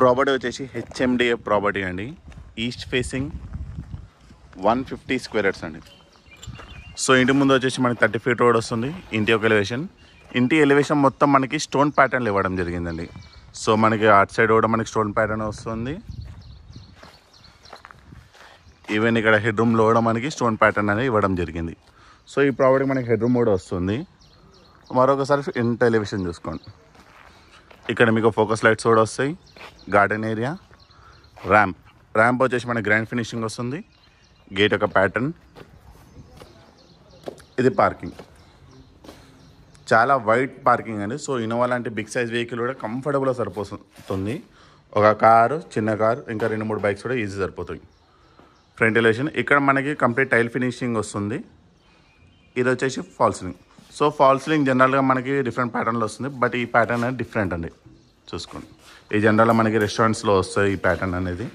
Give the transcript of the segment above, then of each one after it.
Property వచ్చేసి HMDA property అండి. East facing 150 square yards అండి. సో ఇంటి ముందు వచ్చేసి మనకి 30 ఫీట్ రోడ్ వస్తుంది. ఇంటి యొక్క ఎలివేషన్, ఇంటి ఎలివేషన్ మొత్తం మనకి స్టోన్ ప్యాటర్న్లు ఇవ్వడం జరిగిందండి. సో మనకి అటు సైడ్ కూడా మనకి స్టోన్ ప్యాటర్న్ వస్తుంది. ఈవెన్ ఇక్కడ హెడ్ రూమ్లో కూడా మనకి స్టోన్ ప్యాటర్న్ అనేది ఇవ్వడం జరిగింది. సో ఈ ప్రాపర్టీ మనకి హెడ్ రూమ్ కూడా వస్తుంది. మరొకసారి ఇంటి ఎలివేషన్ చూసుకోండి. ఇక్కడ మీకు ఫోకస్ లైట్స్ కూడా వస్తాయి. గార్డెన్ ఏరియా, ర్యాంప్ వచ్చేసి మనకి గ్రాండ్ ఫినిషింగ్ వస్తుంది. గేట్ యొక్క ప్యాటర్న్, ఇది పార్కింగ్, చాలా వైడ్ పార్కింగ్ అండి. సో ఇన్నోవా లాంటి బిగ్ సైజ్ వెహికల్ కూడా కంఫర్టబుల్గా సరిపోతుంది. ఒక కారు, చిన్న కారు, ఇంకా 2-3 బైక్స్ కూడా ఈజీ సరిపోతాయి. ఫ్రంట్ ఎలివేషన్, ఇక్కడ మనకి కంప్లీట్ టైల్ ఫినిషింగ్ వస్తుంది. ఇది వచ్చేసి fall ceiling. So fall ceiling జనరల్గా మనకి డిఫరెంట్ ప్యాటర్న్లో వస్తుంది, బట్ ఈ ప్యాటర్న్ అనేది డిఫరెంట్ అండి. చూసుకోండి, ఈ జనరల్గా మనకి రెస్టారెంట్స్లో వస్తుంది ఈ ప్యాటర్న్ అనేది.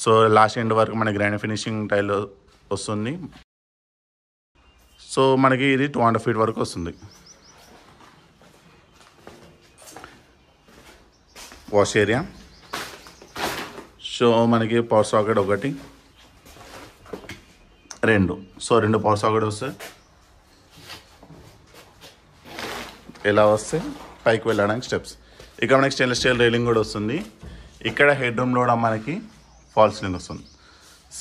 సో లాస్ట్ ఎండ్ వరకు మనకి గ్రాండ్ ఫినిషింగ్ టైల్ వస్తుంది. సో మనకి ఇది 200 ఫీట్ వరకు వస్తుంది. వాష్ ఏరియా, సో మనకి power socket 1, 2. So 2 power socket వస్తాయి. ఎలా వస్తే పైకి వెళ్ళడానికి స్టెప్స్. ఇక్కడ మనకి స్టెయిన్లెస్ స్టీల్ రైలింగ్ కూడా వస్తుంది. ఇక్కడ హెడ్ రూమ్లో కూడా మనకి ఫాల్ సీలింగ్ వస్తుంది.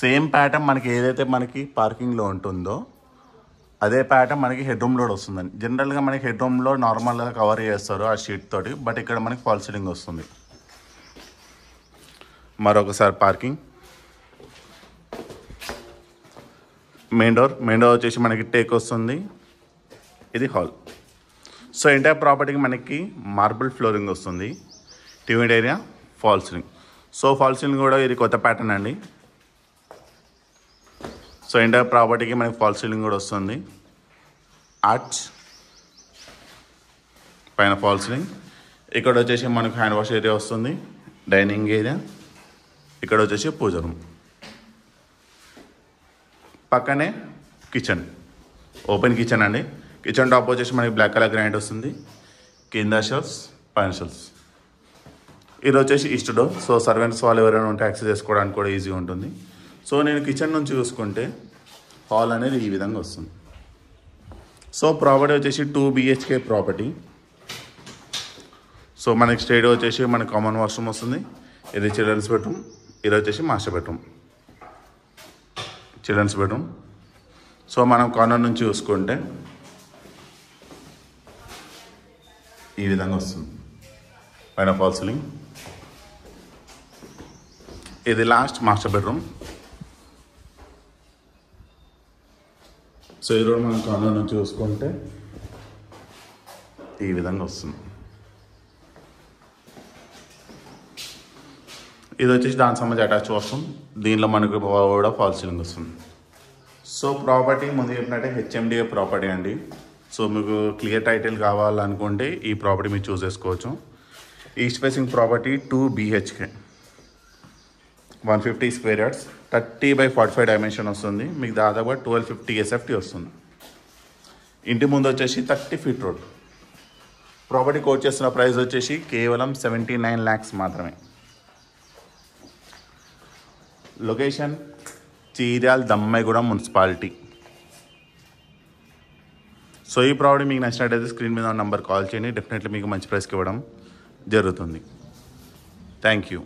సేమ్ ప్యాటర్న్ మనకి ఏదైతే మనకి పార్కింగ్లో ఉంటుందో అదే ప్యాటర్న్ మనకి హెడ్ రూమ్లో కూడా వస్తుందండి. జనరల్గా మనకి హెడ్ రూమ్లో నార్మల్గా కవర్ చేస్తారు ఆ షీట్ తోటి, బట్ ఇక్కడ మనకి ఫాల్ సీలింగ్ వస్తుంది. మరొకసారి పార్కింగ్, మెయిన్ డోర్ వచ్చేసి మనకి టేక్ వస్తుంది. ఇది హాల్. సో ఎంటైర్ ప్రాపర్టీకి మనకి మార్బుల్ ఫ్లోరింగ్ వస్తుంది. TV area, fall ceiling. So fall ceiling కూడా ఇది కొత్త ప్యాటర్న్ అండి. సో ఎంటైర్ ప్రాపర్టీకి మనకి ఫాల్ సీలింగ్ కూడా వస్తుంది. ఆర్చ్ పైన ఫాల్ సీలింగ్. ఇక్కడ వచ్చేసి మనకు హ్యాండ్ వాష్ ఏరియా వస్తుంది. డైనింగ్ ఏరియా, ఇక్కడ వచ్చేసి పూజ రూమ్, పక్కనే కిచెన్, ఓపెన్ కిచెన్ అండి. కిచెన్ టాప్ వచ్చేసి మనకి బ్లాక్ కలర్ గ్రానైట్ వస్తుంది. కింద షెల్ఫ్స్, పైన షెల్ఫ్స్. ఇది వచ్చేసి ఈస్ట్ డోర్. సో సర్వెంట్స్ వాళ్ళు ఎవరైనా ఉంటే యాక్సెస్ చేసుకోవడానికి కూడా ఈజీగా ఉంటుంది. సో నేను కిచెన్ నుంచి చూసుకుంటే హాల్ అనేది ఈ విధంగా వస్తుంది. సో ప్రాపర్టీ వచ్చేసి 2 BHK ప్రాపర్టీ. సో మనకి స్టేడియో వచ్చేసి మనకి కామన్ వాష్రూమ్ వస్తుంది. ఇది చిల్డ్రన్స్ బెడ్రూమ్, ఇది వచ్చేసి master bedroom, children's bedroom. So మనం కార్నర్ నుంచి చూసుకుంటే ఈ విధంగా వస్తుంది. పైన ఫాల్ సీలింగ్. ఇది లాస్ట్ మాస్టర్ బెడ్రూమ్. సో ఈ రోడ్ మనం కార్నర్ నుంచి చూసుకుంటే ఈ విధంగా వస్తుంది. ఇది వచ్చేసి దానికి సంబంధించి అటాచ్ వాష్రూమ్. దీనిలో మనకు కూడా ఫాల్ సీలింగ్ వస్తుంది. సో ప్రాపర్టీ ముందు చెప్పినట్టే హెచ్ఎండిఏ ప్రాపర్టీ అండి. సో మీకు క్లియర్ టైటిల్ కావాలనుకుంటే ఈ ప్రాపర్టీ మీరు చూస్ చేసుకోవచ్చు. East facing property 2 BHK, 150 square yards, 30/45 dimension వస్తుంది. మీకు దాదాపుగా 1250 SFT వస్తుంది. ఇంటి ముందు వచ్చేసి 30 ఫీట్ రోడ్. ప్రాపర్టీ కోట్ చేస్తున్న ప్రైస్ వచ్చేసి కేవలం 79 lakhs మాత్రమే. Location Chirala Dammaiguda municipality. So ఈ ప్రాపర్టీ మీకు నచ్చినట్టయితే స్క్రీన్ మీద ఉన్న నెంబర్ కాల్ చేయండి. డెఫినెట్లీ మీకు మంచి ప్రైస్కి ఇవ్వడం జరుగుతుంది. Thank you.